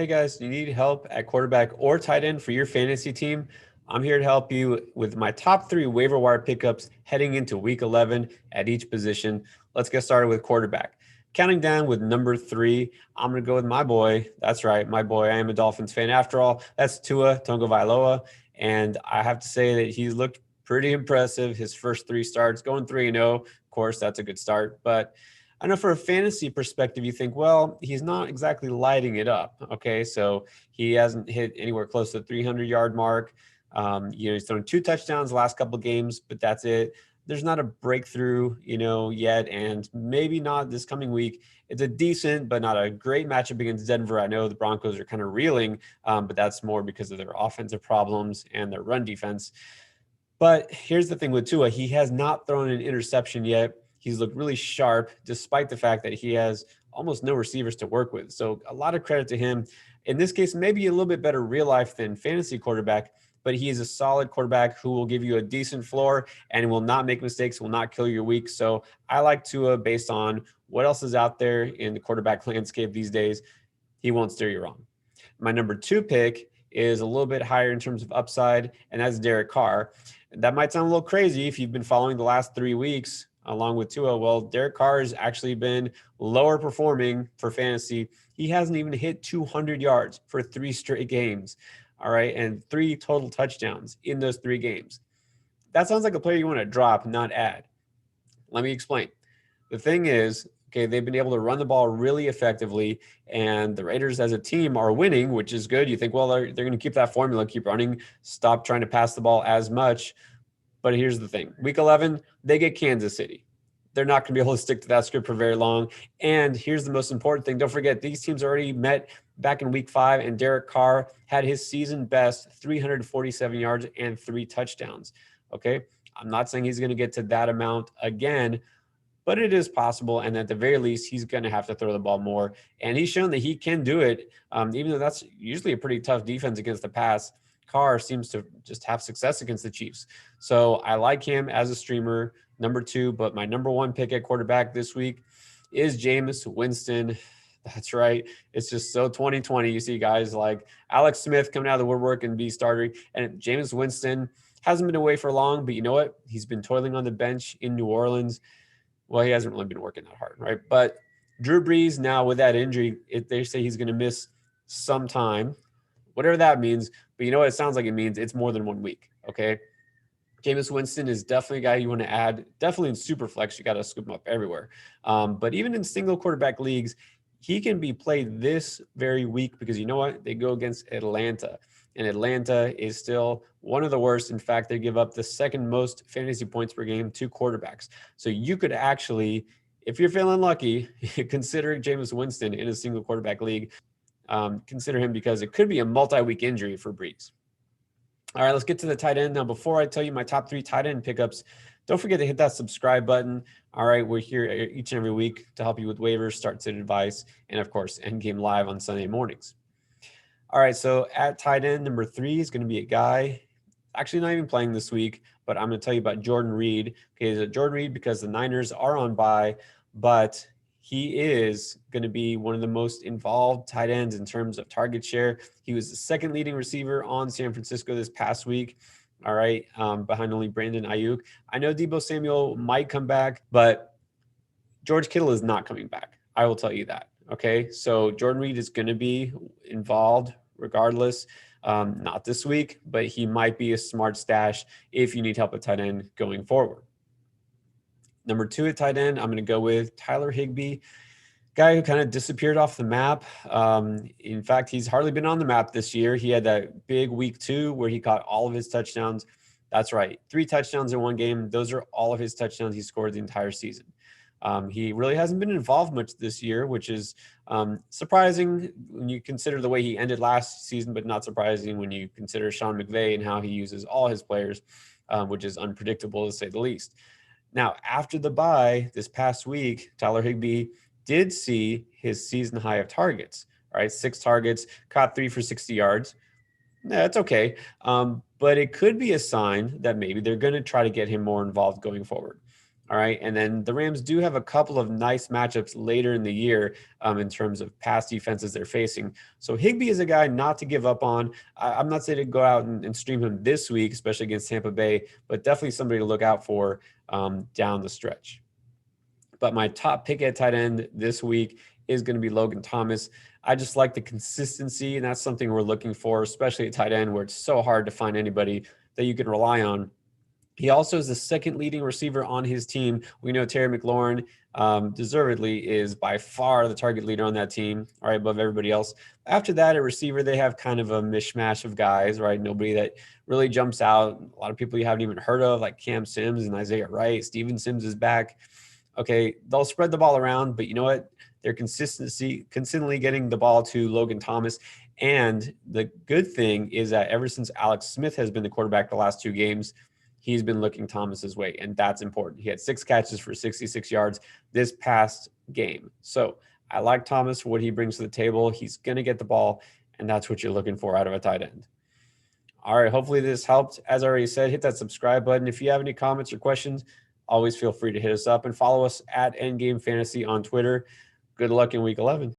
Hey guys, you need help at quarterback or tight end for your fantasy team? I'm here to help you with my top 3 waiver wire pickups heading into week 11 at each position. Let's get started with quarterback. Counting down with number 3, I'm going to go with my boy. That's right, my boy. I am a Dolphins fan after all. That's Tua Tagovailoa. And I have to say that he's looked pretty impressive his first 3 starts, going 3-0. Of course, that's a good start. But I know for a fantasy perspective, you think, well, he's not exactly lighting it up. Okay, so he hasn't hit anywhere close to the 300-yard mark. He's thrown 2 touchdowns the last couple of games, but that's it. There's not a breakthrough, yet, and maybe not this coming week. It's a decent, but not a great matchup against Denver. I know the Broncos are kind of reeling, but that's more because of their offensive problems and their run defense. But here's the thing with Tua, he has not thrown an interception yet. He's looked really sharp, despite the fact that he has almost no receivers to work with. So a lot of credit to him. In this case, maybe a little bit better real life than fantasy quarterback, but he is a solid quarterback who will give you a decent floor and will not make mistakes, will not kill your week. So I like Tua based on what else is out there in the quarterback landscape these days. He won't steer you wrong. My number 2 pick is a little bit higher in terms of upside, and that's Derek Carr. That might sound a little crazy if you've been following the last 3 weeks along with Tua. Well, Derek Carr has actually been lower performing for fantasy. He hasn't even hit 200 yards for 3 straight games. All right. And 3 total touchdowns in those 3 games. That sounds like a player you want to drop, not add. Let me explain. The thing is, okay, they've been able to run the ball really effectively, and the Raiders as a team are winning, which is good. You think, well, they're going to keep that formula, keep running, stop trying to pass the ball as much. But here's the thing. Week 11, they get Kansas City. They're not going to be able to stick to that script for very long. And here's the most important thing. Don't forget, these teams already met back in week 5, and Derek Carr had his season best 347 yards and 3 touchdowns. Okay. I'm not saying he's going to get to that amount again, but it is possible. And at the very least, he's going to have to throw the ball more. And he's shown that he can do it, even though that's usually a pretty tough defense against the pass. Carr seems to just have success against the Chiefs. So I like him as a streamer, number 2, but my number 1 pick at quarterback this week is Jameis Winston. That's right. It's just so 2020. You see guys like Alex Smith coming out of the woodwork and be starter. And Jameis Winston hasn't been away for long, but you know what? He's been toiling on the bench in New Orleans. Well, he hasn't really been working that hard, right? But Drew Brees now with that injury, they say he's going to miss some time, whatever that means. But you know what it sounds like it means? It's more than 1 week, okay? Jameis Winston is definitely a guy you want to add. Definitely in super flex, you got to scoop him up everywhere. But even in single quarterback leagues, he can be played this very week because you know what? They go against Atlanta. And Atlanta is still one of the worst. In fact, they give up the 2nd most fantasy points per game to quarterbacks. So you could actually, if you're feeling lucky, consider Jameis Winston in a single quarterback league. Consider him because it could be a multi-week injury for Brees. All right, let's get to the tight end. Now, before I tell you my top 3 tight end pickups, don't forget to hit that subscribe button. All right, we're here each and every week to help you with waivers, start sit advice, and of course, Endgame Live on Sunday mornings. All right, so at tight end, number 3 is going to be a guy actually not even playing this week, but I'm going to tell you about Jordan Reed. Okay, is it Jordan Reed because the Niners are on bye, but he is going to be one of the most involved tight ends in terms of target share. He was the 2nd leading receiver on San Francisco this past week. All right, behind only Brandon Ayuk. I know Deebo Samuel might come back, but George Kittle is not coming back. I will tell you that. Okay, so Jordan Reed is going to be involved regardless. Not this week, but he might be a smart stash if you need help at tight end going forward. Number 2 at tight end, I'm going to go with Tyler Higbee, guy who kind of disappeared off the map. In fact, he's hardly been on the map this year. He had that big week 2 where he caught all of his touchdowns. That's right, 3 touchdowns in 1 game. Those are all of his touchdowns he scored the entire season. He really hasn't been involved much this year, which is surprising when you consider the way he ended last season, but not surprising when you consider Sean McVay and how he uses all his players, which is unpredictable to say the least. Now, after the bye this past week, Tyler Higbee did see his season high of targets. All right, 6 targets, caught 3 for 60 yards. That's okay. But it could be a sign that maybe they're going to try to get him more involved going forward. All right. And then the Rams do have a couple of nice matchups later in the year in terms of pass defenses they're facing. So Higbee is a guy not to give up on. I'm not saying to go out and stream him this week, especially against Tampa Bay, but definitely somebody to look out for down the stretch. But my top pick at tight end this week is going to be Logan Thomas. I just like the consistency, and that's something we're looking for, especially at tight end where it's so hard to find anybody that you can rely on. He also is the second leading receiver on his team. We know Terry McLaurin deservedly is by far the target leader on that team, right above everybody else. After that, at receiver, they have kind of a mishmash of guys, right? Nobody that really jumps out. A lot of people you haven't even heard of, like Cam Sims and Isaiah Wright. Steven Sims is back. Okay, they'll spread the ball around, but you know what? They're consistently getting the ball to Logan Thomas. And the good thing is that ever since Alex Smith has been the quarterback the last 2 games, he's been looking Thomas's way, and that's important. He had 6 catches for 66 yards this past game. So I like Thomas for what he brings to the table. He's going to get the ball, and that's what you're looking for out of a tight end. All right, hopefully this helped. As I already said, hit that subscribe button. If you have any comments or questions, always feel free to hit us up and follow us at Endgame Fantasy on Twitter. Good luck in week 11.